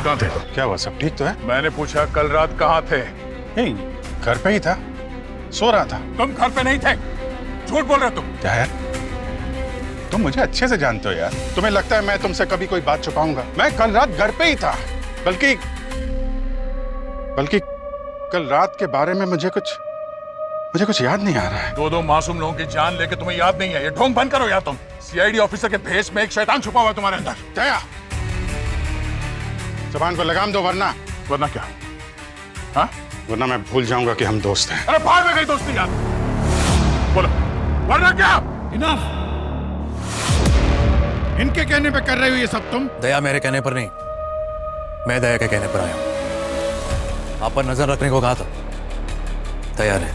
कहाँ थे? क्या हुआ, सब ठीक तो है? मैंने पूछा कल रात कहाँ थे? नहीं, घर पे ही था, सो रहा था। तुम घर पे नहीं थे, झूठ बोल रहे हो तुम। क्या है, तुम मुझे अच्छे से जानते हो यार। तुम्हें लगता है मैं तुमसे कभी कोई बात छुपाऊंगा? मैं कल रात घर पे ही था। बल्कि कल रात के बारे में मुझे कुछ याद नहीं आ रहा है। दो मासूम लोगों की जान लेके तुम्हें याद नहीं है? ये ढोंग बंद करो यार तुम। सीआईडी ऑफिसर के भेष में एक शैतान छुपा हुआ है तुम्हारे अंदर। दया, जुबान को लगाम दो, वरना क्या? हाँ? वरना मैं भूल जाऊंगा कि हम दोस्त हैं। अरे भाग में गई दोस्ती यार। बोलो, वरना क्या? इनफ। इनके कहने पे कर रहे हो ये सब तुम? दया मेरे कहने पर नहीं, मैं दया के कहने पर आया हूं। आप पर नजर रखने को कहा था दया ने।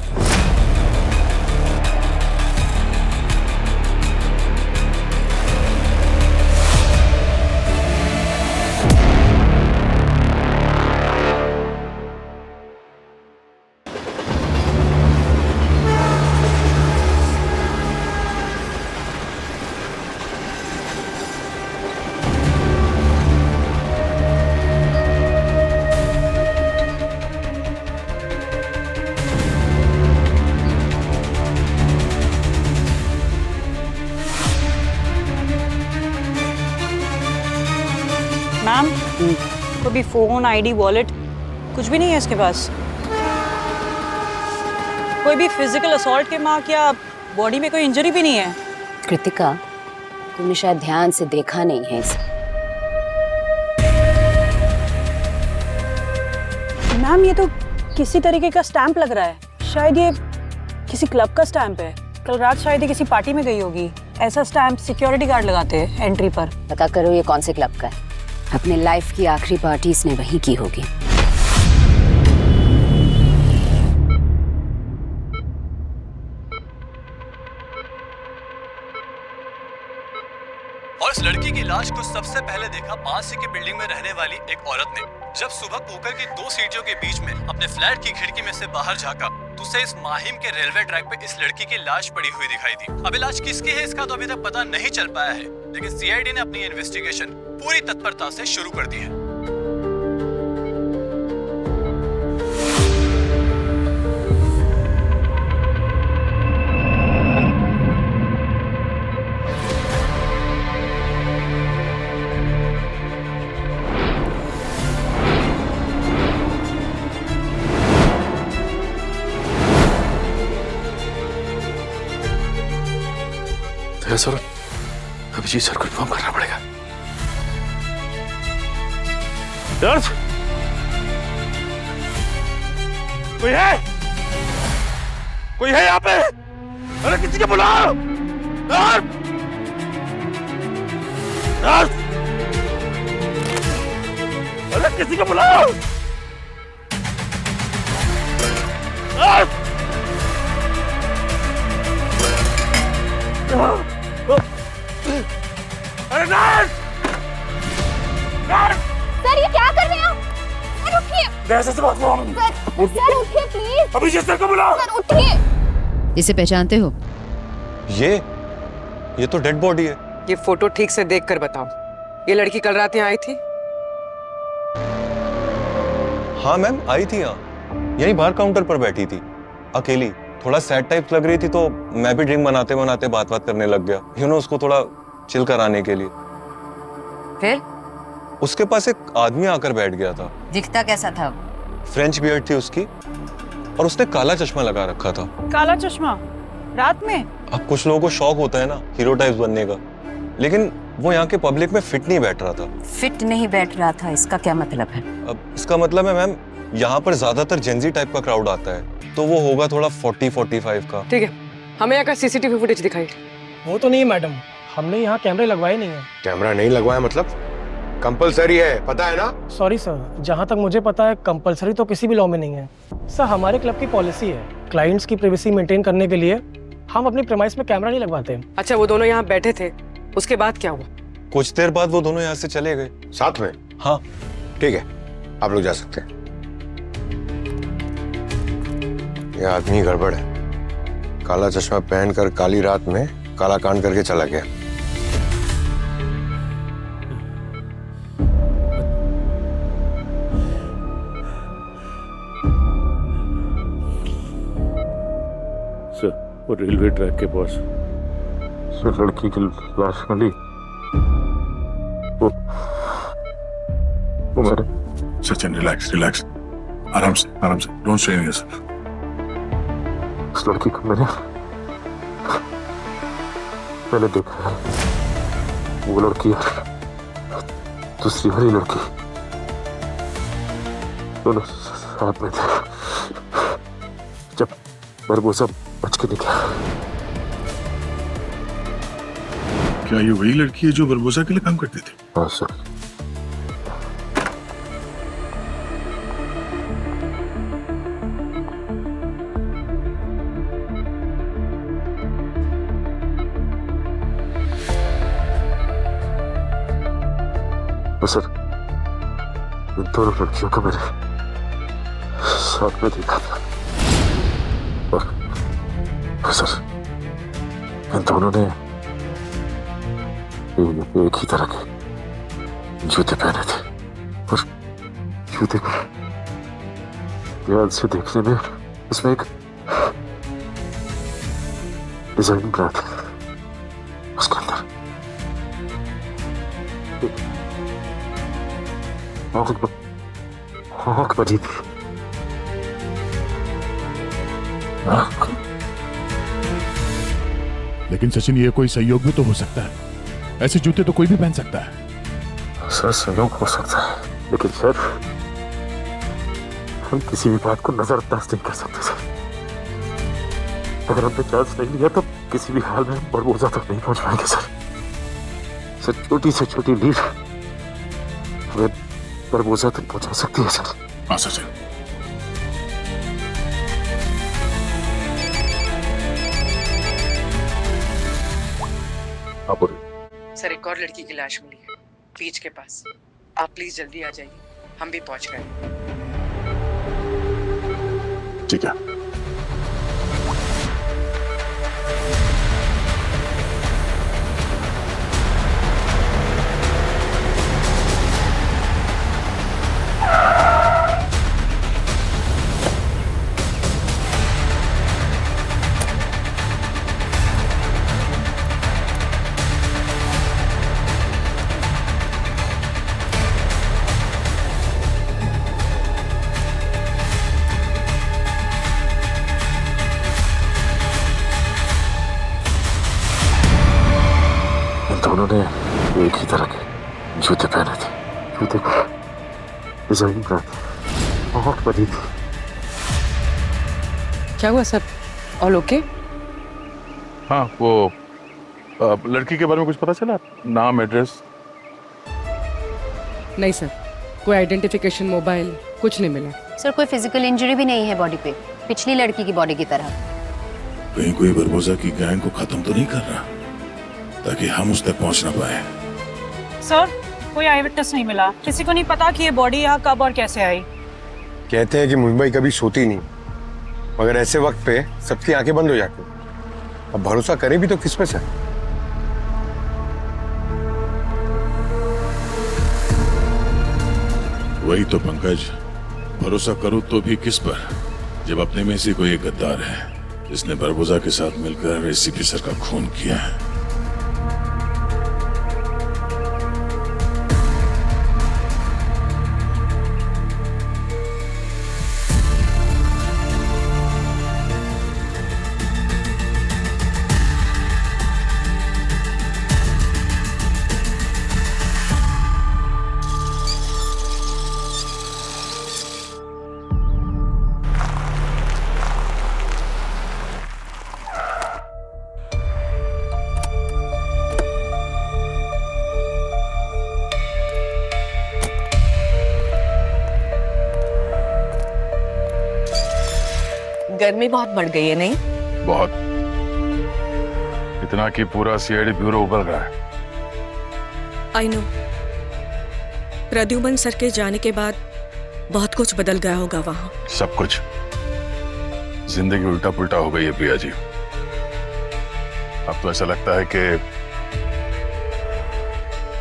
मैम, कोई भी फोन, आईडी, वॉलेट कुछ भी नहीं है इसके पास? कोई भी फिजिकल असॉल्ट के मार्क या बॉडी में कोई इंजरी भी नहीं है? कृतिका, तुमने शायद ध्यान से देखा नहीं है इसे। मैम, ये तो किसी तरीके का स्टैंप लग रहा है। शायद ये किसी क्लब का स्टैंप है। कल रात शायद ये किसी पार्टी में गई होगी। ऐसा स्टैंप सिक्योरिटी गार्ड लगाते हैं एंट्री पर। पता करो ये कौन से क्लब का है। अपने लाइफ की आखिरी पार्टी इसने वहीं की होगी। और इस लड़की की लाश को सबसे पहले देखा पास ही की बिल्डिंग में रहने वाली एक औरत ने। जब सुबह कुकर की 2 सीढ़ियों के बीच में अपने फ्लैट की खिड़की में से बाहर झांका तो उसे इस माहिम के रेलवे ट्रैक पे इस लड़की की लाश पड़ी हुई दिखाई दी। अब ये लाश किसकी है इसका तो अभी तक पता नहीं चल पाया है, लेकिन सीआईडी ने अपनी इन्वेस्टिगेशन पूरी तत्परता से शुरू कर दी है। सर, अभिजीत सर को इन्फॉर्म करना पड़ेगा। दर्द? कोई है? कोई है यहाँ पे? अरे किसी को बुलाओ! दर्द! दर्द! अरे किसी को बुलाओ! दर्द! अरे नर्स! नर्स! सर, ये क्या कर रहे हो? सर उठिए। जैसे से बात करो। सर उठिए प्लीज। अभिजीत सर को बुलाओ। सर उठिए। इसे पहचानते हो? ये तो डेड बॉडी है। ये फोटो ठीक से देखकर बताओ, ये लड़की कल रात यहाँ आई थी? हाँ मैम, आई थी यहाँ, यही बार काउंटर पर बैठी थी अकेली। थोड़ा सैड टाइप लग रही थी तो मैं भी ड्रिंक बनाते बनाते बात करने लग गया, उसको थोड़ा चिल कराने के लिए। फिर उसके पास एक आदमी आकर बैठ गया था। दिखता कैसा था? फ्रेंच बियर्ड थी उसकी और उसने काला चश्मा लगा रखा था। काला चश्मा रात में? अब कुछ लोगों को शौक होता है ना हीरो टाइप्स बनने का, लेकिन वो यहाँ के पब्लिक में फिट नहीं बैठ रहा था। फिट नहीं बैठ रहा था, इसका क्या मतलब है? अब इसका मतलब है मैम, यहाँ पर ज्यादातर जेंजी टाइप का क्राउड आता है, तो वो होगा थोड़ा 40-45 का। ठीक है, हमें यहाँ का सीसीटीवी फुटेज दिखाई। वो तो नहीं मैडम, हमने यहाँ कैमरे लगवाए नहीं है। कैमरा नहीं लगवाया मतलब? कंपलसरी है, पता है ना? सॉरी सर, जहाँ तक मुझे पता है कंपलसरी तो किसी भी लॉ में नहीं है। सर, हमारे क्लब की पॉलिसी है, क्लाइंट्स की प्राइवेसी मेंटेन करने के लिए हम अपनी प्रेमाइस में कैमरा नहीं लगवाते। अच्छा, वो दोनों यहाँ बैठे थे, उसके बाद क्या हुआ? कुछ देर बाद वो दोनों यहाँ से चले गए। साथ में? हाँ। ठीक है, आप लोग जा सकते हैं। ये आदमी गड़बड़ है, काला चश्मा पहनकर काली रात में काला कांड करके चला गया। वो रेलवे ट्रैक के पास से लड़की की लाश मिली। वो मेरे सचिन रिलैक्स रिलैक्स, आराम से डोंट स्ट्रेन योरसेल्फ। उस लड़की को मैंने देखा है। वो लड़की और दूसरी वाली लड़की दोनों साथ में थे जब बरबोसा बच के निकला। क्या ये वही लड़की है जो बरबोसा के लिए काम करती थी? हाँ सर। सर, इन दोनों लड़कियों को मैंने साथ में देखा था और सर इन दोनों ने एक ही तरह के जूते पहने थे और जूते को ध्यान से देखने में उसमें एक डिजाइन बना था उसके अंदर। आँख बजी थी। लेकिन सचिन ये कोई संयोग भी तो हो सकता है, ऐसे जूते तो कोई भी पहन सकता है। सर संयोग हो सकता है, लेकिन सर हम किसी भी बात को नजरअंदाज नहीं कर सकते सर। अगर हमने चांस नहीं लिया तो किसी भी हाल में बरबोसा तक नहीं पहुंच पाएंगे सर। सर छोटी से छोटी लीड हमें बरबोसा तक पहुंचा सकती है सर। हाँ सचिन। सर एक और लड़की की लाश मिली है बीच के पास। आप प्लीज जल्दी आ जाइए, हम भी पहुंच गए। ठीक है। दोनों ने एक ही तरह के जूते पहने थे। जूते को डिजाइन बना था। आँख बजी थी। क्या हुआ सर? All okay? हाँ वो लड़की के बारे में कुछ पता चला? नाम, एड्रेस? नहीं सर, कोई आइडेंटिफिकेशन, मोबाइल कुछ नहीं मिला। सर कोई फिजिकल इंजरी भी नहीं है बॉडी पे, पिछली लड़की की बॉडी की तरह। कहीं कोई बरबोसा की गैंग को खत्म तो नहीं कर रहा ताकि हम उस तक पहुंच ना पाए? सर कोई आई विटनेस नहीं मिला, किसी को नहीं पता कि ये बॉडी यहाँ कब और कैसे आई। कहते हैं कि मुंबई कभी सोती नहीं, मगर ऐसे वक्त पे सबकी आंखें बंद हो जाती। अब भरोसा करें भी तो किस पे सर? वही तो पंकज, भरोसा करो तो भी किस पर, जब अपने में से कोई एक गद्दार है जिसने बरबोसा के साथ मिलकर एसीपी सर का खून किया है। गर्मी बहुत बढ़ गई है नहीं? बहुत, इतना कि पूरा सीआईडी ब्यूरो उबल रहा है। आई नो, प्रद्युमन सर के जाने के बाद बहुत कुछ बदल गया होगा वहां। सब कुछ, जिंदगी उल्टा पुल्टा हो गई है प्रिया जी। अब तो ऐसा लगता है कि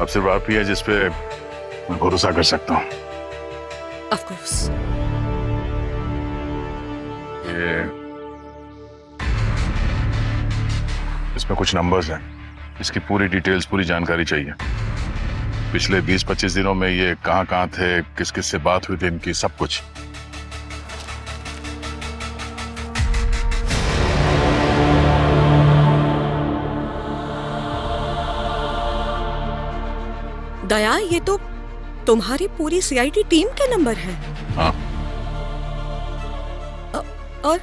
अब सिर्फ आप ही है जिस पे मैं भरोसा कर सकता हूँ। Of course. इसमें कुछ नंबर्स हैं। इसकी पूरी डिटेल्स, पूरी जानकारी चाहिए। पिछले 20-25 दिनों में ये कहाँ थे, किस किस से बात हुई थी इनकी, सब कुछ। दया, ये तो तुम्हारी पूरी सीआईडी टीम के नंबर है। हाँ। और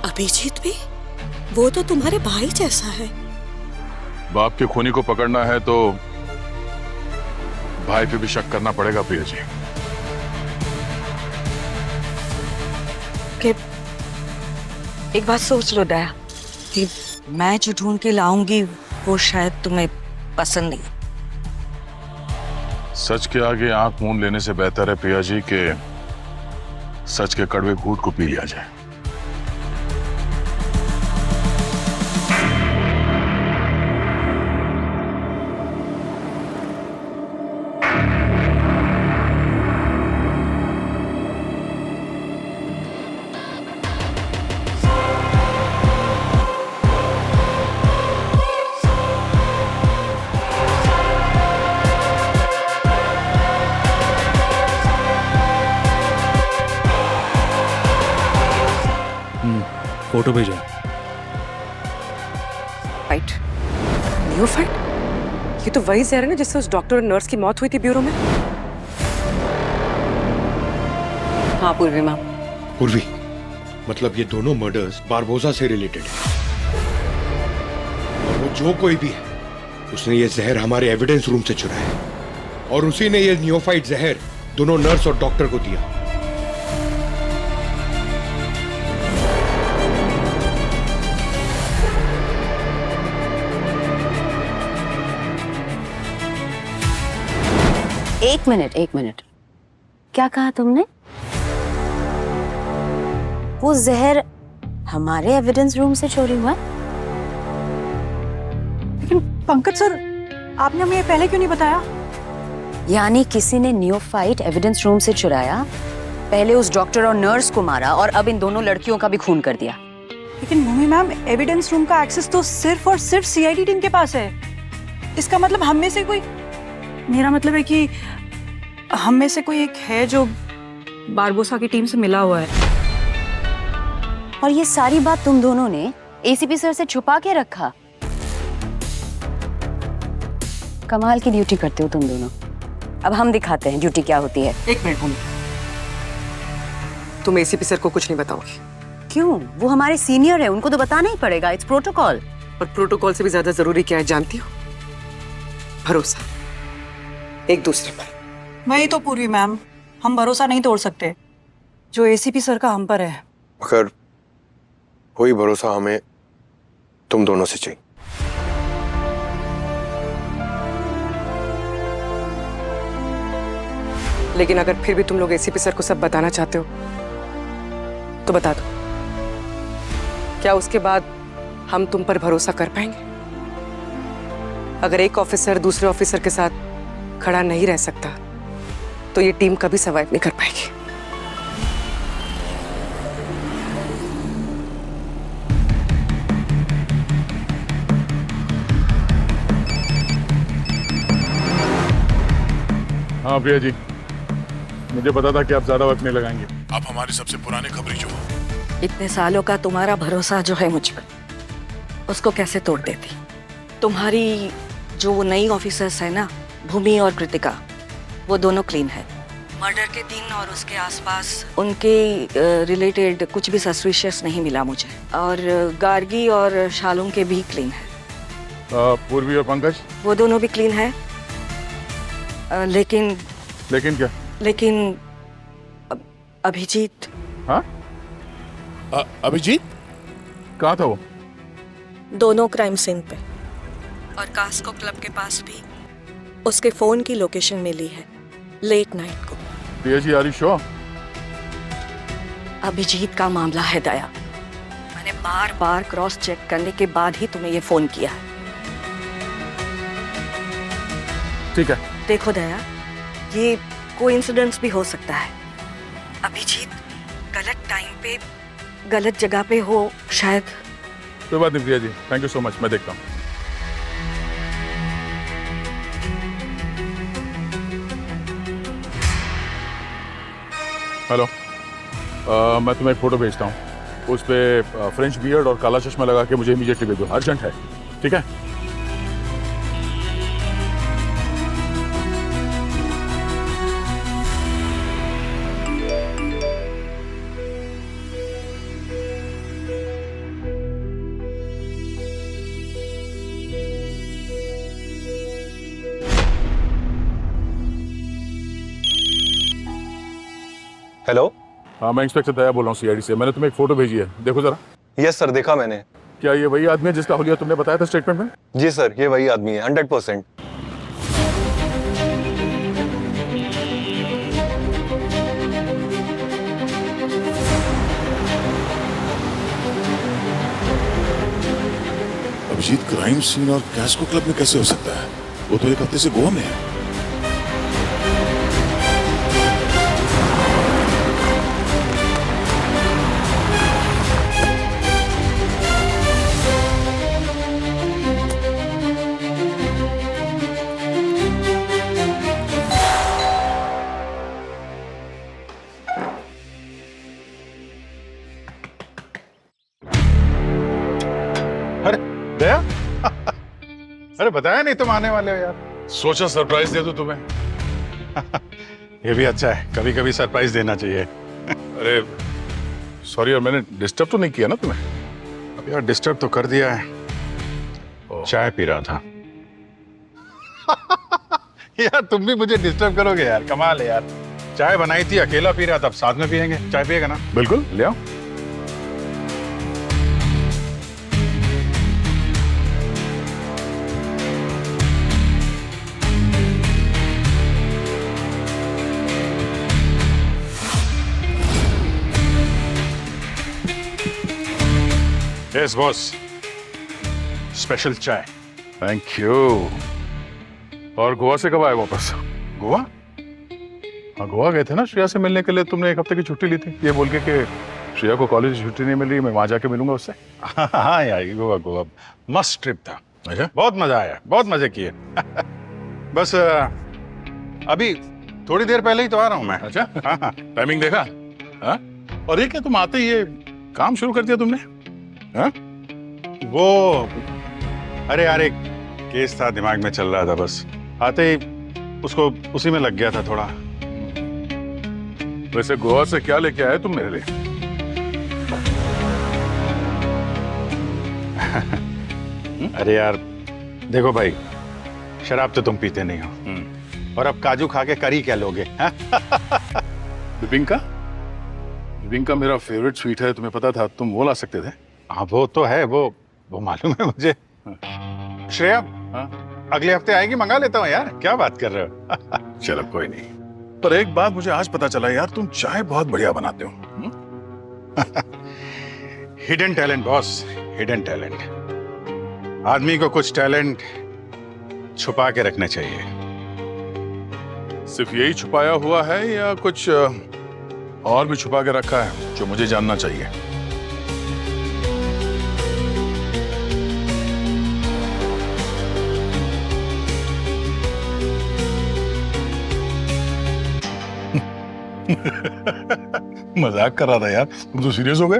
अभिजीत भी? वो तो तुम्हारे भाई जैसा है। बाप के खूनी को पकड़ना है तो भाई पे भी शक करना पड़ेगा प्रिया जी। एक बात सोच लो दया, कि मैं जो ढूंढ के लाऊंगी वो शायद तुम्हें पसंद नहीं। सच के आगे आंख मूंद लेने से बेहतर है प्रिया जी कि सच के कड़वे घूंट को पी लिया जाए। फोटो भेजा। Fight, new fight? ये तो वही जहर है ना जिससे उस डॉक्टर और नर्स की मौत हुई थी ब्यूरो में। हाँ पूर्वी मैम। पूर्वी, मतलब ये दोनों मर्डर्स बारबोसा से रिलेटेड है। और वो जो कोई भी है, उसने ये जहर हमारे एविडेंस रूम से चुराया है और उसी ने ये नियोफाइट जहर दोनों नर्स और डॉक्टर को दिया। एक मिनट, क्या कहा तुमने? वो जहर हमारे एविडेंस रूम से चोरी हुआ? लेकिन पंकज सर, आपने हमें ये पहले क्यों नहीं बताया? यानी किसी ने नियोफाइट एविडेंस रूम से चुराया, पहले उस डॉक्टर और नर्स को मारा और अब इन दोनों लड़कियों का भी खून कर दिया। लेकिन भूमि मैम, एविडेंस रूम का एक्सेस तो सिर्फ और सिर्फ सीआईडी टीम के पास है। इसका मतलब हम में से कोई, मेरा मतलब है कि हम में से कोई एक है जो बारबोसा की टीम से मिला हुआ है। और ये सारी बात तुम दोनों ने एसीपी सर से छुपा के रखा। कमाल की ड्यूटी करते हो तुम दोनों। अब हम दिखाते हैं ड्यूटी क्या होती है। एक मिनट भूमि, तुम एसीपी सर को कुछ नहीं बताओगी? क्यों? वो हमारे सीनियर है, उनको तो बताना ही पड़ेगा। It's protocol. और प्रोटोकॉल से भी ज्यादा जरूरी क्या है जानती हो? भरोसा, एक दूसरे पर। वही तो पूर्वी मैम, हम भरोसा नहीं तोड़ सकते जो एसीपी सर का हम पर है। मगर वही भरोसा हमें तुम दोनों से चाहिए। लेकिन अगर फिर भी तुम लोग एसीपी सर को सब बताना चाहते हो तो बता दो। क्या उसके बाद हम तुम पर भरोसा कर पाएंगे? अगर एक ऑफिसर दूसरे ऑफिसर के साथ खड़ा नहीं रह सकता तो ये टीम कभी सर्वाइव नहीं कर पाएगी। हाँ प्रिया जी, मुझे पता था कि आप ज्यादा वक्त नहीं लगाएंगे। आप हमारे सबसे पुराने खबरी जो हो। इतने सालों का तुम्हारा भरोसा जो है मुझ पर, उसको कैसे तोड़ देती? तुम्हारी जो वो नई ऑफिसर्स है ना, भूमि और कृतिका, वो दोनों क्लीन है। मर्डर के दिन और उसके आसपास उनके रिलेटेड कुछ भी सस्पिशियस नहीं मिला मुझे। और गार्गी और शालूम के भी क्लीन है। पूर्वी और पंकज? वो दोनों भी क्लीन है। लेकिन क्या? लेकिन अभिजीत। हाँ? अभिजीत कहाँ था वो? दोनों क्राइम सीन पे और कास्को क्लब के पास भी उसके फोन की लोकेशन मिली है लेट नाइट को। Priya ji, are you sure? Abhijit का मामला है दया। मैंने बार बार क्रॉस चेक करने के बाद ही तुम्हें ये फोन किया है। ठीक है। देखो दया, ये कोइंसिडेंस भी हो सकता है। अभिजीत गलत टाइम पे गलत जगह पे हो शायद, कोई बात नहीं Priya ji, thank you so much, मैं देखता हूँ। हेलो, मैं तुम्हें एक फोटो भेजता हूँ, उस पे फ्रेंच बियर्ड और काला चश्मा लगा के मुझे इमीडिएटली भेजो, अर्जेंट है, ठीक है? हेलो। हाँ, मैं इंस्पेक्टर दया बोल रहा हूँ सीआईडी से। मैंने तुम्हें एक फोटो भेजी है, देखो जरा। यस सर, देखा मैंने। क्या ये वही आदमी है जिसका हुलिया तुमने बताया था स्टेटमेंट में? जी सर, ये वही आदमी है 100%। अभिजीत क्राइम सीन और कैस्को क्लब में कैसे हो सकता है? वो तो एक हफ्ते से गोवा में है। दया अरे बताया नहीं तुम आने वाले हो यार। सोचा सरप्राइज दे दूं तुम्हें। ये भी अच्छा है, कभी कभी सरप्राइज देना चाहिए। अरे सॉरी यार, मैंने डिस्टर्ब तो नहीं किया ना तुम्हें? अब यार डिस्टर्ब तो कर दिया है, चाय पी रहा था। यार तुम भी मुझे डिस्टर्ब करोगे यार, कमाल है यार। चाय बनाई थी, अकेला पी रहा था, अब साथ में पियेंगे। चाय पिएगा ना? बिल्कुल, ले आओ। यस बॉस, स्पेशल चाय। Thank you. और गोवा से कब आए वापस? गोवा? हाँ, गोवा गए थे ना श्रेया से मिलने के लिए। तुमने एक हफ्ते की छुट्टी ली थी, ये बोल के कि श्रेया को कॉलेज छुट्टी नहीं मिल रही, मैं वहां जाके मिलूंगा उससे। हाँ यार, गोवा गोवा मस्त ट्रिप था। अच्छा, बहुत मजा आया, बहुत मजे किए। बस अभी थोड़ी देर पहले ही तो आ रहा हूँ मैं। अच्छा, हाँ, टाइमिंग देखा? हाँ? और ये क्या, तुम आते ही ये काम शुरू कर दिया तुमने? हाँ? वो अरे यार, एक केस था दिमाग में चल रहा था, बस आते ही उसको उसी में लग गया था थोड़ा। वैसे गोवा से क्या लेके आए तुम मेरे लिए? अरे यार देखो भाई, शराब तो तुम पीते नहीं हो, और अब काजू खा के करी क्या लोगे? बिबिंका? बिबिंका मेरा फेवरेट स्वीट है, तुम्हें पता था? तुम वो ला सकते थे। हाँ वो तो है, वो मालूम है मुझे। श्रेया अगले हफ्ते आएगी, मंगा लेता हूँ यार। क्या बात कर रहे हो? चलो कोई नहीं, पर एक बात मुझे आज पता चला यार, तुम चाय बहुत बढ़िया बनाते हो। Hidden talent boss, hidden talent. आदमी को कुछ टैलेंट छुपा के रखने चाहिए। सिर्फ यही छुपाया हुआ है या कुछ और भी छुपा के रखा है जो मुझे जानना चाहिए? मजाक कर रहा था यार, तुम तो सीरियस हो गए।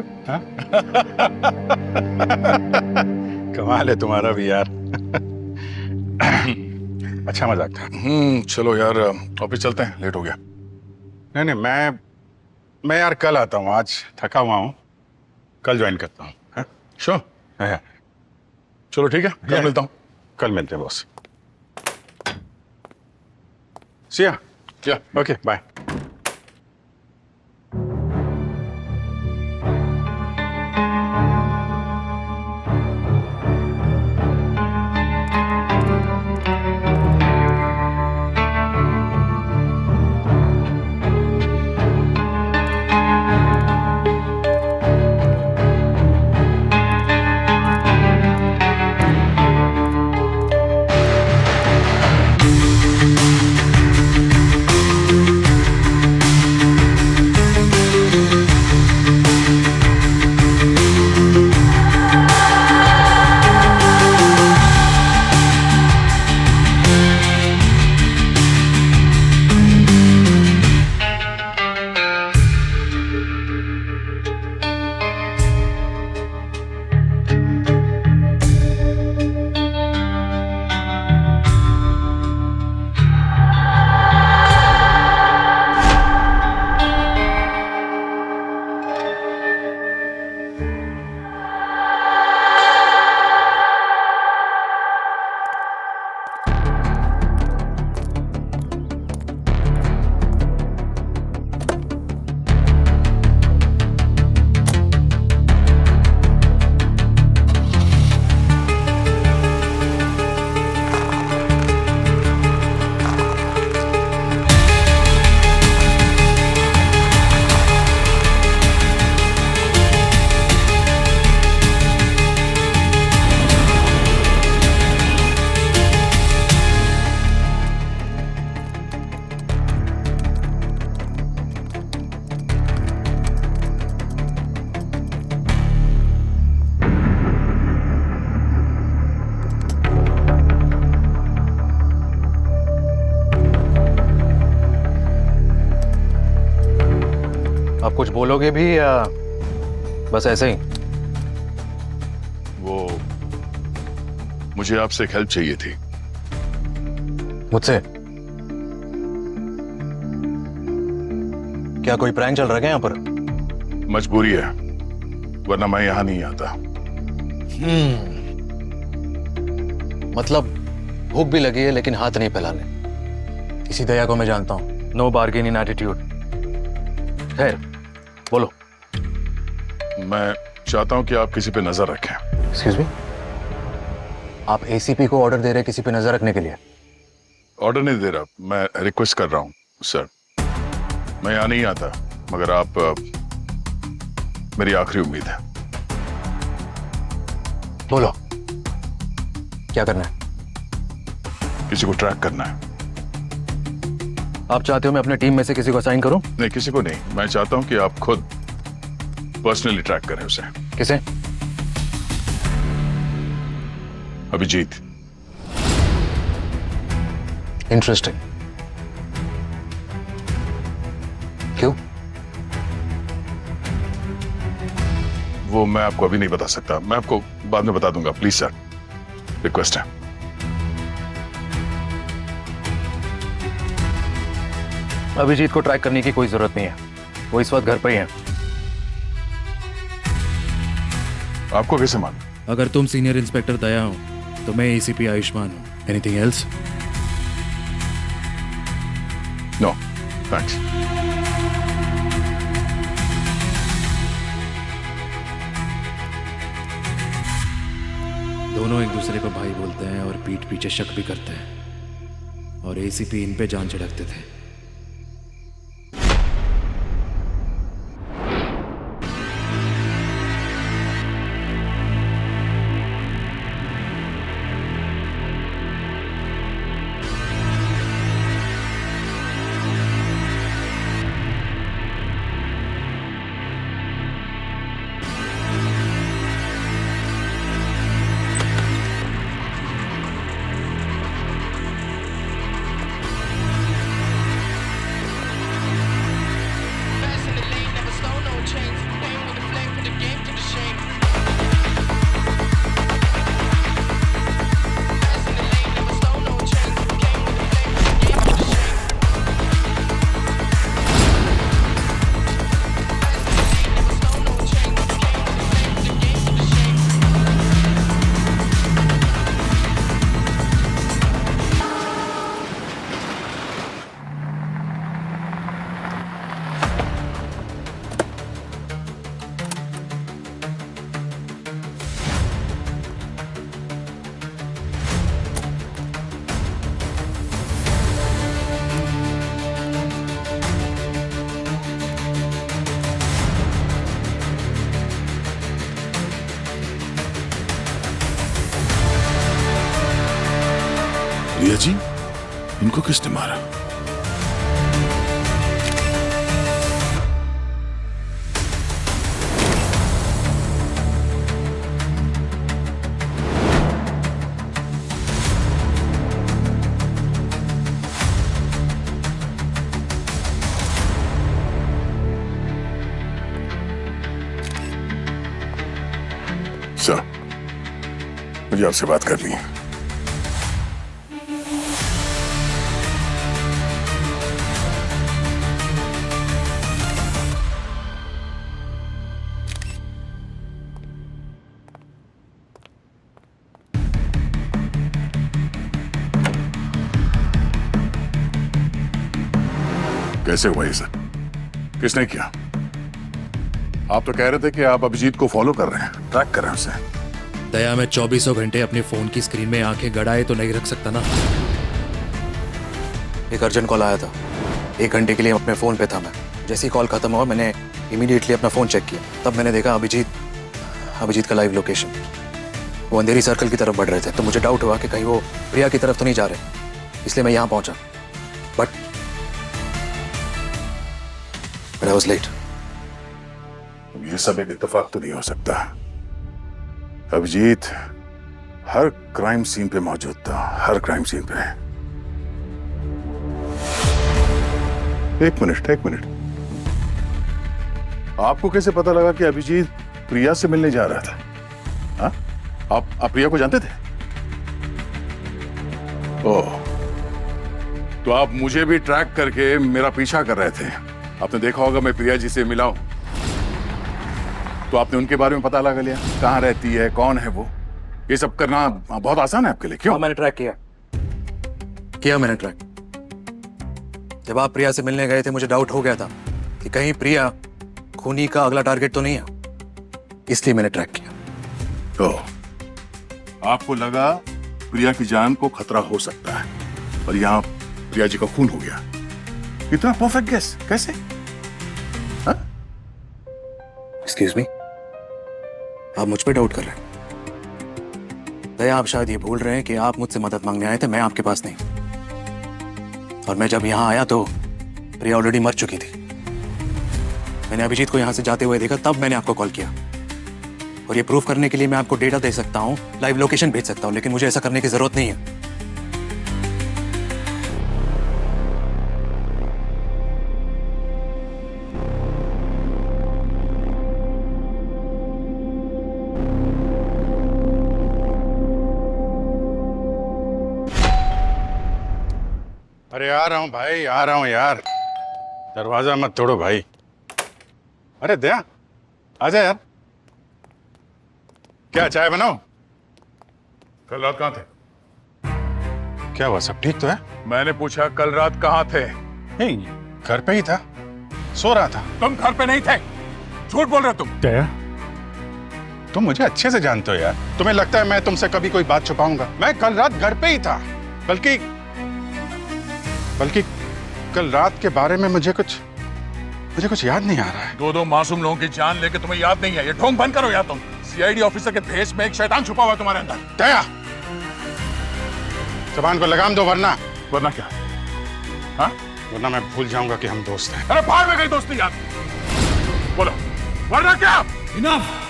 कमाल है तुम्हारा भी यार। अच्छा मजाक था। चलो यार, ऑफिस चलते हैं, लेट हो गया। नहीं, मैं यार कल आता हूँ, आज थका हुआ हूँ, कल ज्वाइन करता हूँ। श्योर? चलो ठीक है, कल मिलता हूँ। कल मिलते हैं बॉस। सिया, क्या? Okay bye. आप कुछ बोलोगे भी या बस ऐसे ही? वो मुझे आपसे एक हेल्प चाहिए थी। मुझसे? क्या कोई प्रैंक चल रहा है क्या यहाँ पर? मजबूरी है, वरना मैं यहां नहीं आता। मतलब भूख भी लगी है लेकिन हाथ नहीं फैलाने। इसी दया को मैं जानता हूं। No bargaining attitude. खैर बोलो। मैं चाहता हूं कि आप किसी पे नजर रखें। एक्सक्यूज मी, आप एसीपी को ऑर्डर दे रहे हैं किसी पे नजर रखने के लिए? ऑर्डर नहीं दे रहा, मैं रिक्वेस्ट कर रहा हूं सर। मैं यहां नहीं आता, मगर आप मेरी आखिरी उम्मीद है। बोलो क्या करना है? किसी को ट्रैक करना है। आप चाहते हो मैं अपने टीम में से किसी को असाइन करूं? नहीं, किसी को नहीं। मैं चाहता हूं कि आप खुद पर्सनली ट्रैक करें उसे। किसे? अभिजीत। इंटरेस्टिंग। क्यों? वो मैं आपको अभी नहीं बता सकता, मैं आपको बाद में बता दूंगा। प्लीज सर, रिक्वेस्ट है। अभिजीत को ट्रैक करने की कोई जरूरत नहीं है, वो इस वक्त घर पर ही है। आपको कैसे मालूम? अगर तुम सीनियर इंस्पेक्टर दया हो तो मैं एसीपी आयुष्मान हूं। Anything else? No thanks. दोनों एक दूसरे को भाई बोलते हैं और पीठ पीछे शक भी करते हैं, और एसीपी इन पे जान छिड़कते थे। रिया जी, इनको किसने मारा? सर, मुझे आपसे बात करनी है। कैसे हुआ ये सर? किसने किया? आप तो कह रहे थे कि आप अभिजीत को फॉलो कर रहे हैं, ट्रैक कर रहे हैं उसे। दया, मैं 24 घंटे अपने फोन की स्क्रीन में आंखें गड़ाए तो नहीं रख सकता ना। एक अर्जेंट कॉल आया था, 1 घंटे के लिए अपने फोन पे था मैं। जैसे ही कॉल खत्म हुआ मैंने इमीडिएटली अपना फोन चेक किया, तब मैंने देखा अभिजीत का लाइव लोकेशन। वो अंधेरी सर्कल की तरफ बढ़ रहे थे, तो मुझे डाउट हुआ कि कहीं वो प्रिया की तरफ तो नहीं जा रहे, इसलिए मैं यहाँ पहुंचा। But I was late. ये सब एक इत्तेफाक तो नहीं हो सकता। अभिजीत हर क्राइम सीन पे मौजूद था, हर क्राइम सीन पे। एक मिनट। आपको कैसे पता लगा कि अभिजीत प्रिया से मिलने जा रहा था? हाँ? आप प्रिया को जानते थे? ओह, तो आप मुझे भी ट्रैक करके मेरा पीछा कर रहे थे। आपने देखा होगा मैं प्रिया जी से मिला हूं, तो आपने उनके बारे में पता लगा लिया, कहाँ रहती है, कौन है वो। ये सब करना बहुत आसान है आपके लिए, क्यों? मैंने ट्रैक किया मैंने ट्रैक। जब आप प्रिया से मिलने गए थे मुझे डाउट हो गया था कि कहीं प्रिया खूनी का अगला टारगेट तो नहीं है, इसलिए मैंने ट्रैक किया। तो आपको लगा प्रिया की जान को खतरा हो सकता है, और यहाँ प्रिया जी का खून हो गया। इतना परफेक्ट गेस कैसे? एक्सक्यूज मी, आप मुझ पे डाउट कर रहे हैं? दया, आप शायद ये भूल रहे हैं कि आप मुझसे मदद मांगने आए थे, मैं आपके पास नहीं। और मैं जब यहाँ आया तो प्रिया ऑलरेडी मर चुकी थी। मैंने अभिजीत को यहाँ से जाते हुए देखा, तब मैंने आपको कॉल किया। और ये प्रूफ करने के लिए मैं आपको डेटा दे सकता हूँ, लाइव लोकेशन भेज सकता हूँ, लेकिन मुझे ऐसा करने की जरूरत नहीं है। अरे आ रहा हूँ भाई, आ रहा हूँ यार। दरवाजा मत तोड़ो भाई। अरे दया, आजा यार। क्या चाय बनाओ? कल रात कहाँ थे? क्या हुआ, सब ठीक तो है? मैंने पूछा कल रात कहाँ थे? नहीं, घर पे ही था, सो रहा था। तुम घर पे नहीं थे, झूठ बोल रहे हो तुम। दया, तुम मुझे अच्छे से जानते हो यार। तुम्हें लगता है मैं तुमसे कभी कोई बात छुपाऊंगा? मैं कल रात घर पे ही था। बल्कि कल रात के बारे में मुझे कुछ याद नहीं आ रहा है। दो मासूम लोगों की जान लेके तुम्हें याद नहीं है? ये ढोंग बंद करो यार। तुम सीआईडी ऑफिसर के भेष में एक शैतान छुपा हुआ है तुम्हारे अंदर। दया, जबान को लगाम दो, वरना क्या? हाँ? वरना मैं भूल जाऊंगा कि हम दोस्त हैं। अरे बाहर में गई दोस्ती यार। बोलो, वरना क्या? इनफ।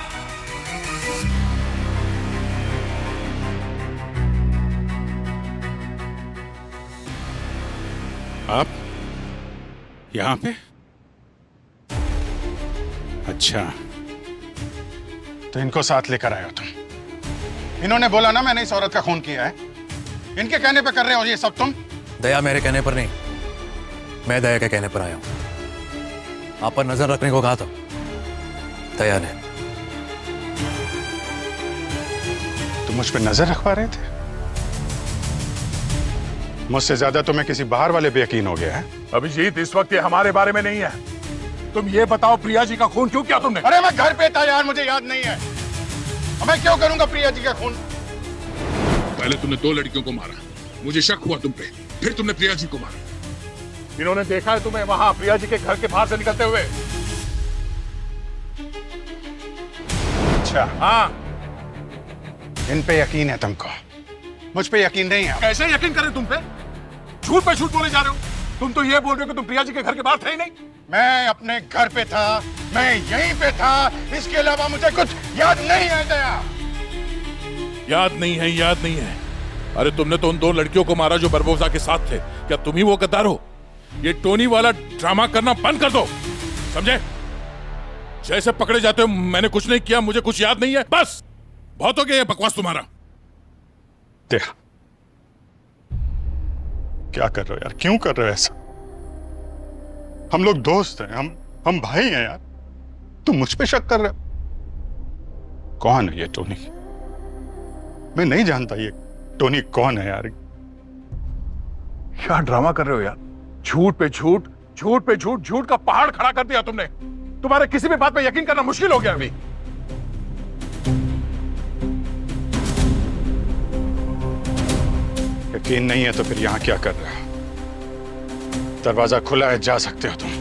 आप यहां पे? अच्छा, तो इनको साथ लेकर आए हो तुम? इन्होंने बोला ना मैंने इस औरत का खून किया है। इनके कहने पे कर रहे हो ये सब तुम? दया मेरे कहने पर नहीं, मैं दया के कहने पर आया हूं। आप पर नजर रखने को कहा था दया ने। तुम मुझ पे नजर रखवा रहे थे? मुझसे ज्यादा तुम्हें किसी बाहर वाले पे यकीन हो गया है। अभिजीत, इस वक्त ये हमारे बारे में नहीं है। तुम ये बताओ प्रिया जी का खून क्यों किया तुमने? अरे मैं घर पे था यार, मुझे याद नहीं है। मैं क्यों करूंगा प्रिया जी का खून? पहले तुमने 2 लड़कियों को मारा, मुझे शक हुआ तुम पे, फिर तुमने प्रिया जी को मारा। इन्होंने देखा है तुम्हें वहां प्रिया जी के घर के बाहर से निकलते हुए। अच्छा, हाँ। इन पे यकीन है तुमको, मुझ पे यकीन नहीं है। कैसे यकीन करें तुम पे? झूठ पे झूठ बोले जा रहे हो। तुम तो ये बोल रहे हो कि तुम प्रिया जी के घर के बाहर थे ही नहीं। मैं अपने घर पे था, मैं यहीं पे था, इसके अलावा मुझे कुछ याद नहीं है। दया, याद नहीं है। अरे तुमने तो उन 2 लड़कियों को मारा जो बरबोसा के साथ थे। क्या तुम ही वो गद्दार हो? ये टोनी वाला ड्रामा करना बंद कर दो, समझे? जैसे पकड़े जाते हो मैंने कुछ नहीं किया, मुझे कुछ याद नहीं है, बस। बहुत हो गया ये बकवास तुम्हारा। दया, क्या कर रहे हो यार? क्यों कर रहे हो ऐसा? हम लोग दोस्त हैं, हम भाई हैं यार। तुम मुझ पे शक कर रहे हो? कौन है ये टोनी? मैं नहीं जानता ये टोनी कौन है यार। क्या ड्रामा कर रहे हो यार? झूठ पे झूठ, झूठ पे झूठ, झूठ का पहाड़ खड़ा कर दिया तुमने। तुम्हारे किसी भी बात पे यकीन करना मुश्किल हो गया अभी। यकीन नहीं है तो फिर यहां क्या कर रहे हो? दरवाजा खुला है, जा सकते हो तुम।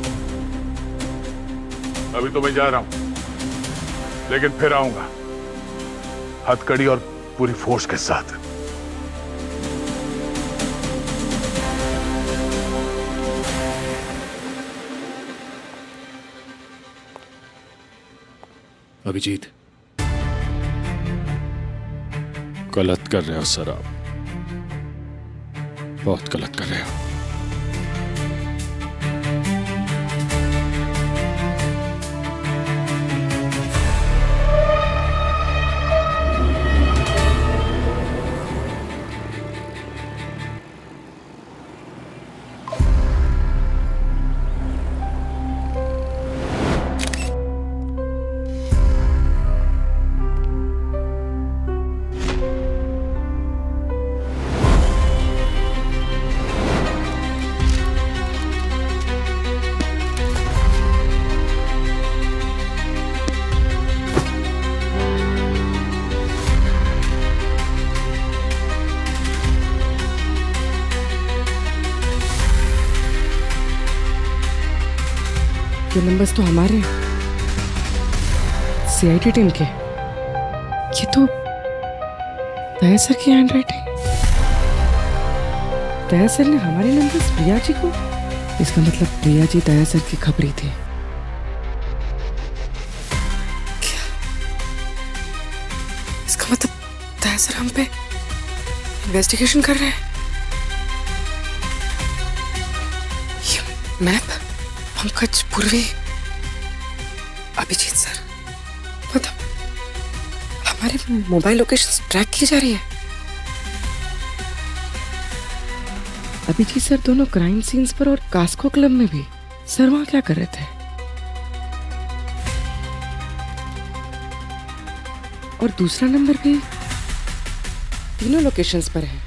अभी तो मैं जा रहा हूं, लेकिन फिर आऊंगा हथकड़ी और पूरी फोर्स के साथ। अभिजीत, गलत कर रहे हो सर, आप बहुत गलत कर रहे हो। ये नंबर्स तो हमारे हैं, सीआईडी टीम के। ये तो दया सर की हैंडराइटिंग। दया सर ने हमारे नंबर्स प्रिया जी को, इसका मतलब प्रिया जी दया सर की खबरी थी। क्या? इसका मतलब दया सर हम पे इन्वेस्टिगेशन कर रहे हैं। ये मैप, पंकज, पूर्वी, अभिजीत सर, मतलब हमारे मोबाइल लोकेशन ट्रैक की जा रही है। अभिजीत सर दोनों क्राइम सीन्स पर और कास्को क्लब में भी। सर वहां क्या कर रहे थे? और दूसरा नंबर भी तीनों लोकेशंस पर है।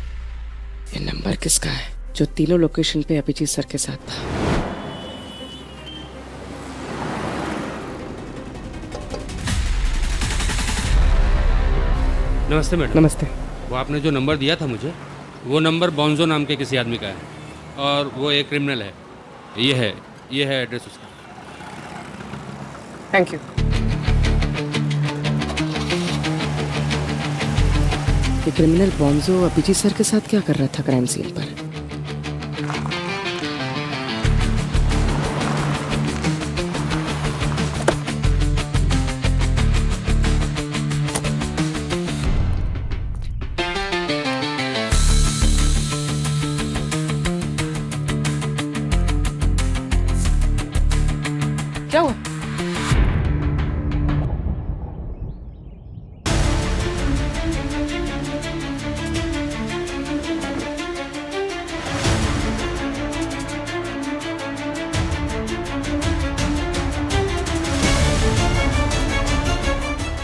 ये नंबर किसका है जो तीनों लोकेशन पे अभिजीत सर के साथ था? नमस्ते मैडम। नमस्ते। वो आपने जो नंबर दिया था मुझे, वो नंबर बॉन्जो नाम के किसी आदमी का है और वो एक क्रिमिनल है। ये है एड्रेस उसका। Thank you. ये क्रिमिनल बॉन्जो अभिजीत सर के साथ क्या कर रहा था क्राइम सीन पर? क्या हुआ?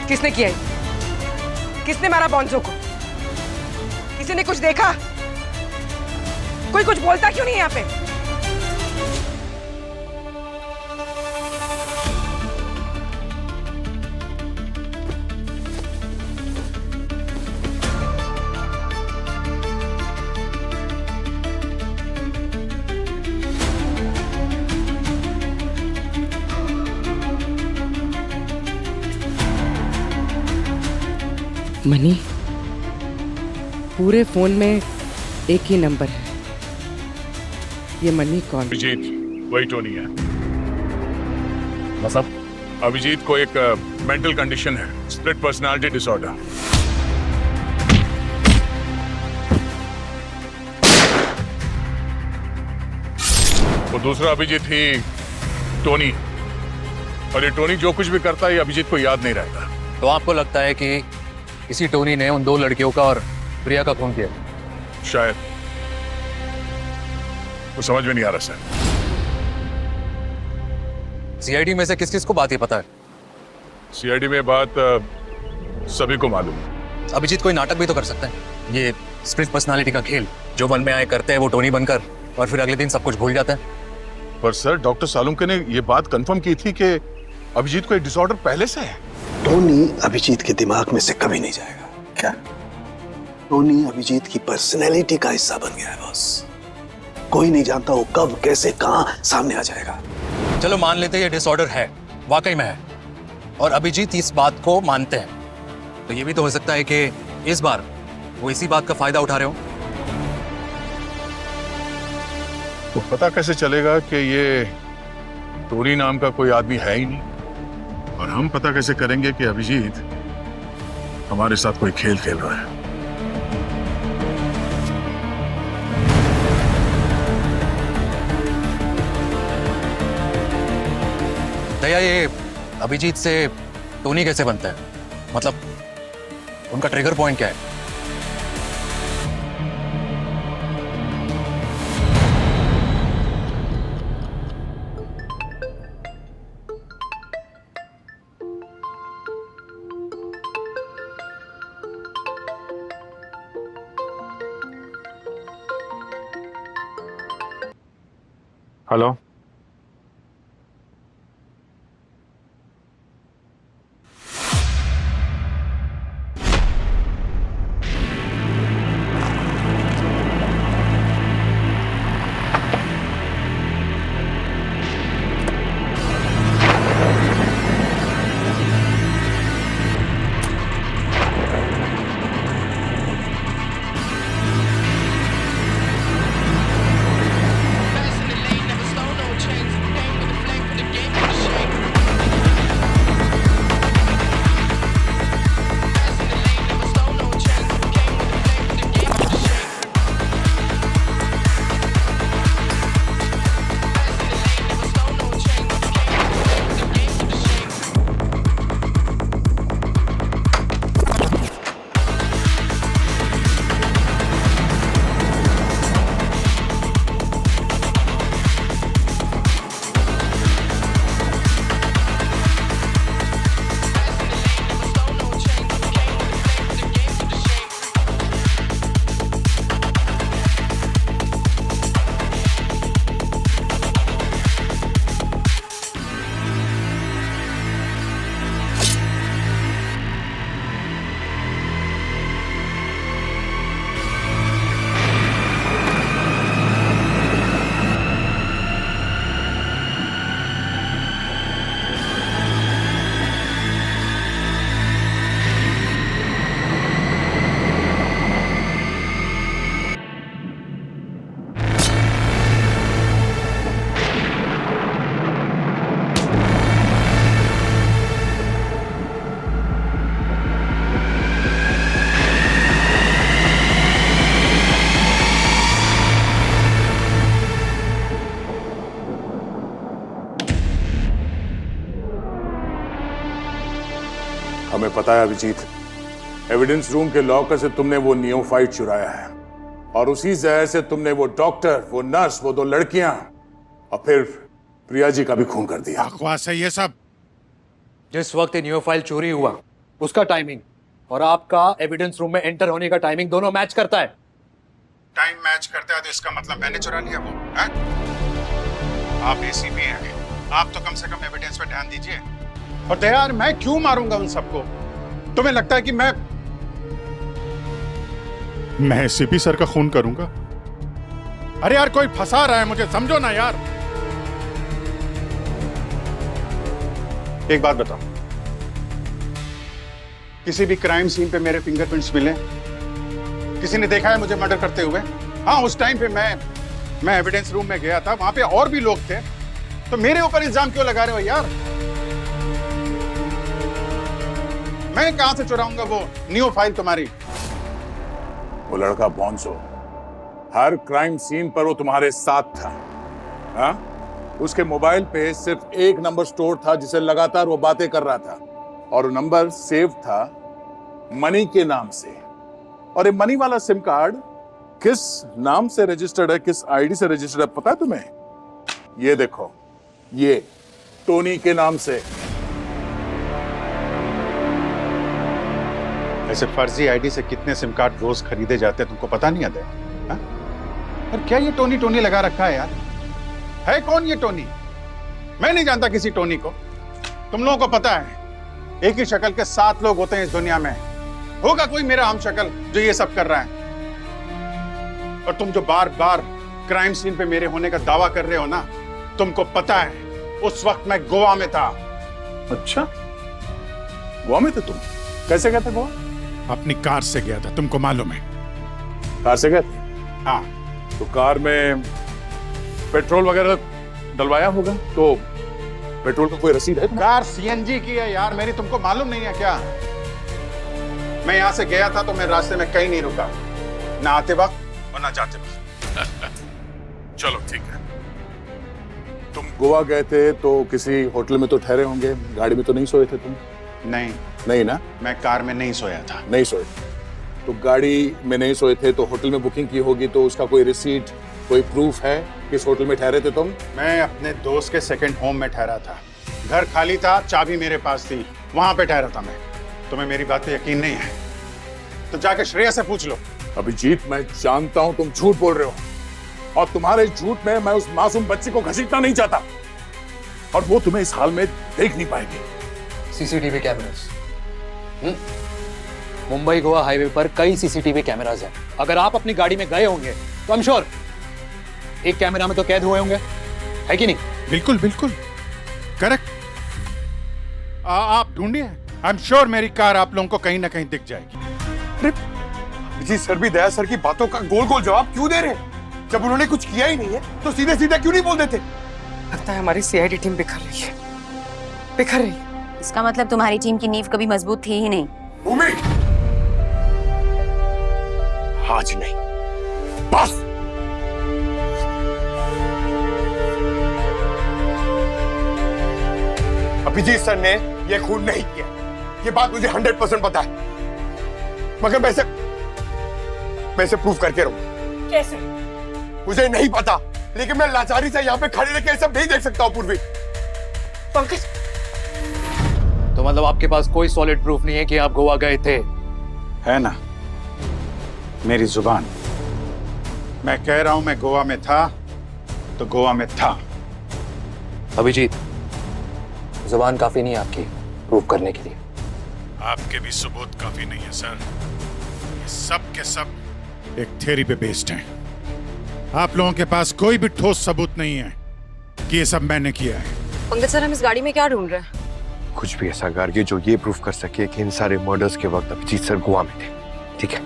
किसने किया ये? किसने मारा बॉन्जो को? किसी ने कुछ देखा? कोई कुछ बोलता क्यों नहीं यहाँ पे? मनी, पूरे फोन में एक ही नंबर है। ये मनी कौन? अभिजीत, वही टोनी है। मतलब अभिजीत को एक मेंटल कंडीशन है, स्प्लिट पर्सनालिटी डिसऑर्डर। वो दूसरा अभिजीत ही टोनी, और ये टोनी जो कुछ भी करता है ये अभिजीत को याद नहीं रहता। तो आपको लगता है कि किसी टोनी ने उन दो लड़कियों का और प्रिया का खून किया? शायद। वो समझ में नहीं आ रहा सर। सीआईडी में से किस किस को बात ये पता है? सीआईडी में बात सभी को मालूम है। अभिजीत कोई नाटक भी तो कर सकते हैं। ये स्प्लिट पर्सनालिटी का खेल जो मन में आए करते हैं वो टोनी बनकर, और फिर अगले दिन सब कुछ भूल जाते हैं। पर सर डॉक्टर सालुंके ने ये बात कंफर्म की थी कि अभिजीत को एक डिसऑर्डर पहले से है। टोनी अभिजीत के दिमाग में से कभी नहीं जाएगा। क्या? टोनी अभिजीत की पर्सनैलिटी का हिस्सा बन गया है बॉस। कोई नहीं जानता वो कब, कैसे, कहां सामने आ जाएगा। चलो मान लेते हैं ये डिसऑर्डर है, वाकई में है, और अभिजीत इस बात को मानते हैं। तो ये भी तो हो सकता है कि इस बार वो इसी बात का फायदा उठा रहे हो। तो पता कैसे चलेगा कि ये टोनी नाम का कोई आदमी है ही नहीं? और हम पता कैसे करेंगे कि अभिजीत हमारे साथ कोई खेल खेल रहा है? दया, ये अभिजीत से टोनी कैसे बनता है? मतलब उनका ट्रिगर पॉइंट क्या है? हेलो, हमें पता है अभिजीत, एविडेंस रूम के लॉकर से तुमने वो नियोफाइट चुराया है और उसी जहर से तुमने वो डॉक्टर, वो नर्स, वो 2 लड़कियां और फिर प्रिया जी का भी खून कर दिया। बकवास है ये सब। जिस वक्त ये नियोफाइल चोरी हुआ उसका टाइमिंग और आपका एविडेंस रूम में एंटर होने का टाइमिंग दोनों मैच करता है। टाइम मैच करता है तो इसका मतलब मैंने चुरा लिया वो, हैं? आप एसीपी हैं, आप तो कम से कम एविडेंस पे ध्यान दीजिए। और दयार, मैं क्यों मारूंगा उन सबको? तुम्हें लगता है कि मैं एसीपी सर का खून करूंगा? अरे यार, कोई फंसा रहा है मुझे, समझो ना यार। एक बात बताओ, किसी भी क्राइम सीन पे मेरे फिंगरप्रिंट्स मिले? किसी ने देखा है मुझे मर्डर करते हुए? हाँ, उस टाइम पे मैं एविडेंस रूम में गया था, वहां पे और भी लोग थे, तो मेरे ऊपर इल्जाम क्यों लगा रहे हो यार? मैं कहां से चुराऊंगा वो नियोफाइल तुम्हारी? वो लड़का बॉन्सो हर क्राइम सीन पर वो तुम्हारे साथ था। हाँ? उसके मोबाइल पे सिर्फ एक नंबर स्टोर था जिसे लगातार वो बातें कर रहा था और वो नंबर सेव था मनी के नाम से। और ये मनी वाला सिम कार्ड किस नाम से रजिस्टर्ड है, किस आईडी से रजिस्टर्ड है पता है तुम्हें? ये देखो, ये टोनी के नाम से। ऐसे फर्जी आईडी से कितने सिम कार्ड रोज खरीदे जाते हैं तुमको पता नहीं आता? हाँ? और क्या ये टोनी टोनी लगा रखा है यार? है कौन ये टोनी? मैं नहीं जानता किसी टोनी को। तुम लोगों को पता है एक ही शक्ल के 7 लोग होते हैं इस दुनिया में। होगा कोई मेरा हम शक्ल जो ये सब कर रहा है? और तुम जो बार बार क्राइम सीन पे मेरे होने का दावा कर रहे हो ना, तुमको पता है उस वक्त मैं गोवा में था। अच्छा, गोवा में थे तुम? कैसे गए थे गोवा? अपनी कार से गया था, तुमको मालूम है? कार से गए थे? हाँ। तो कार में पेट्रोल वगैरह डलवाया होगा, तो पेट्रोल का कोई रसीद है? कार सीएनजी की है यार मेरी, तुमको मालूम नहीं है क्या? मैं यहां से गया था तो मैं रास्ते में कहीं नहीं रुका, ना आते वक्त और ना जाते वक्त। चलो ठीक है, तुम गोवा गए थे तो किसी होटल में तो ठहरे होंगे, गाड़ी में तो नहीं सोए थे तुम? नहीं ना? मैं कार में नहीं सोया था। नहीं सोए, तो गाड़ी में नहीं सोए थे तो होटल में बुकिंग की होगी, तो उसका कोई रिसीट, कोई प्रूफ है किस होटल में ठहरे थे तुम? मैं अपने दोस्त के सेकंड होम में ठहरा था, घर खाली था, चाबी मेरे पास थी, वहां पे ठहरा था मैं। तुम्हें मेरी बात पे यकीन नहीं है तो जाके श्रेया से पूछ लो। अभिजीत, मैं जानता हूं तुम झूठ बोल रहे हो और तुम्हारे झूठ में मैं उस मासूम बच्ची को घसीटना नहीं चाहता और वो तुम्हें इस हाल में देख नहीं पाएगी। CCTV cameras, Mumbai Goa highway पर कई सीसीटीवी कैमरास हैं। अगर आप अपनी गाड़ी में गए होंगे तो आई एम श्योर एक कैमरा में तो कैद हुए होंगे, है कि नहीं? बिल्कुल बिल्कुल करेक्ट। आप ढूंढिए, आई एम श्योर मेरी कार आप लोगों को कहीं ना कहीं दिख जाएगी। जी सर भी दया सर की बातों का गोल गोल जवाब क्यों दे रहे हैं? जब उन्होंने कुछ किया ही नहीं है तो सीधे सीधे क्यों नहीं बोल देते? लगता है हमारी सीआईडी टीम बिखर रही है, बिखर रही है। इसका मतलब तुम्हारी टीम की नींव कभी मजबूत थी ही नहीं। भूमि, आज नहीं, बस। अभिजीत सर ने यह खून नहीं किया, ये बात मुझे 100% पता है, मगर मैं इसे प्रूफ करके रहूंगा। कैसे? मुझे नहीं पता, लेकिन मैं लाचारी से यहाँ पे खड़े रह के सब नहीं देख सकता हूँ। पूर्वी, पंकज, तो मतलब आपके पास कोई सॉलिड प्रूफ नहीं है कि आप गोवा गए थे? है ना, मेरी जुबान। मैं कह रहा हूं मैं गोवा में था तो गोवा में था। अभिजीत, जुबान काफी नहीं है आपकी प्रूफ करने के लिए। आपके भी सबूत काफी नहीं है सर, ये सब के सब एक थ्योरी पे बेस्ड हैं। आप लोगों के पास कोई भी ठोस सबूत नहीं है कि ये सब मैंने किया है। पंकज सर, हम इस गाड़ी में क्या ढूंढ रहे हैं? कुछ भी ऐसा गार्गी जो ये प्रूफ कर सके कि इन सारे मर्डर्स के वक्त अभिजीत सर गोवा में थे। ठीक है,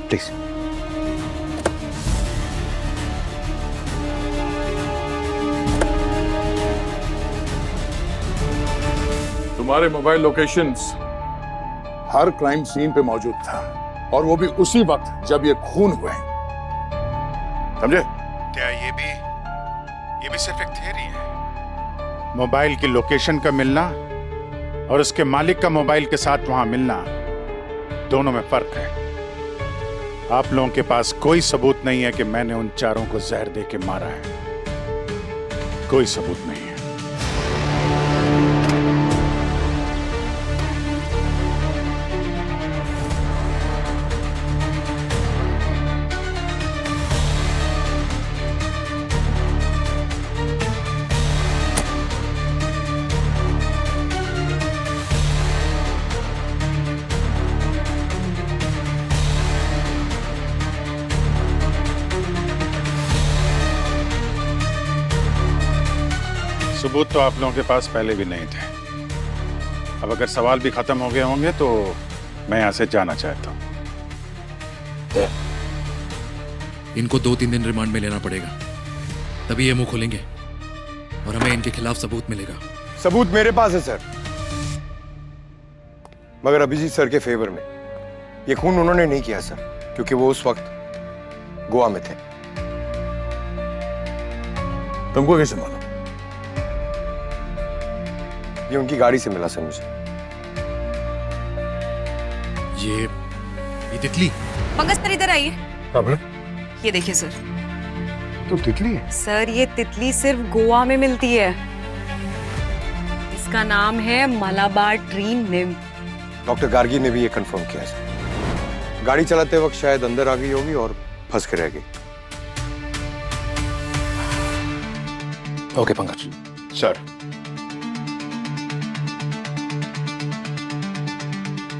प्लीज। तुम्हारे मोबाइल लोकेशंस हर क्राइम सीन पे मौजूद था और वो भी उसी वक्त जब ये खून हुए, समझे? क्या ये भी सिर्फ एक थ्योरी है? मोबाइल की लोकेशन का मिलना और उसके मालिक का मोबाइल के साथ वहां मिलना, दोनों में फर्क है। आप लोगों के पास कोई सबूत नहीं है कि मैंने उन चारों को जहर दे के मारा है। कोई सबूत नहीं है। सबूत तो आप लोगों के पास पहले भी नहीं थे। अब अगर सवाल भी खत्म हो गए होंगे तो मैं यहां से जाना चाहता हूं। इनको 2-3 दिन रिमांड में लेना पड़ेगा, तभी ये मुंह खोलेंगे और हमें इनके खिलाफ सबूत मिलेगा। सबूत मेरे पास है सर, मगर अभिजीत सर के फेवर में। ये खून उन्होंने नहीं किया सर, क्योंकि वो उस वक्त गोवा में थे। तुमको कैसे मालूम? ये उनकी गाड़ी से मिला सर मुझे। ये तितली। पंकज सर इधर आइए। ये देखिए सर। तो तितली है? सर ये तितली सिर्फ गोवा में मिलती है। इसका नाम है Malabar tree nymph. Doctor Gargi ने भी ये कंफर्म किया सर। गाड़ी चलाते वक्त शायद अंदर आ गई होगी और फंस के रह गई। ओके पंकज। सर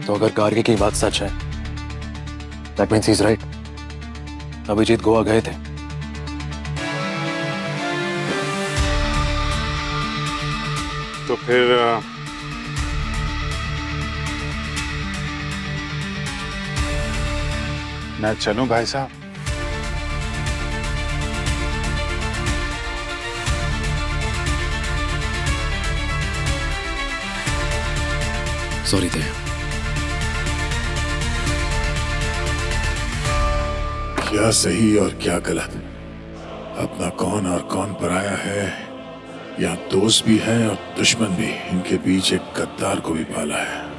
तो अगर गार्गी की बात सच है, that means he is right. Abhijeet Goa गए थे। तो फिर मैं चलूं भाई साहब? सॉरी थे। क्या सही और क्या गलत, अपना कौन और कौन पराया है, यहाँ दोस्त भी है और दुश्मन भी। इनके बीच एक गद्दार को भी पाला है।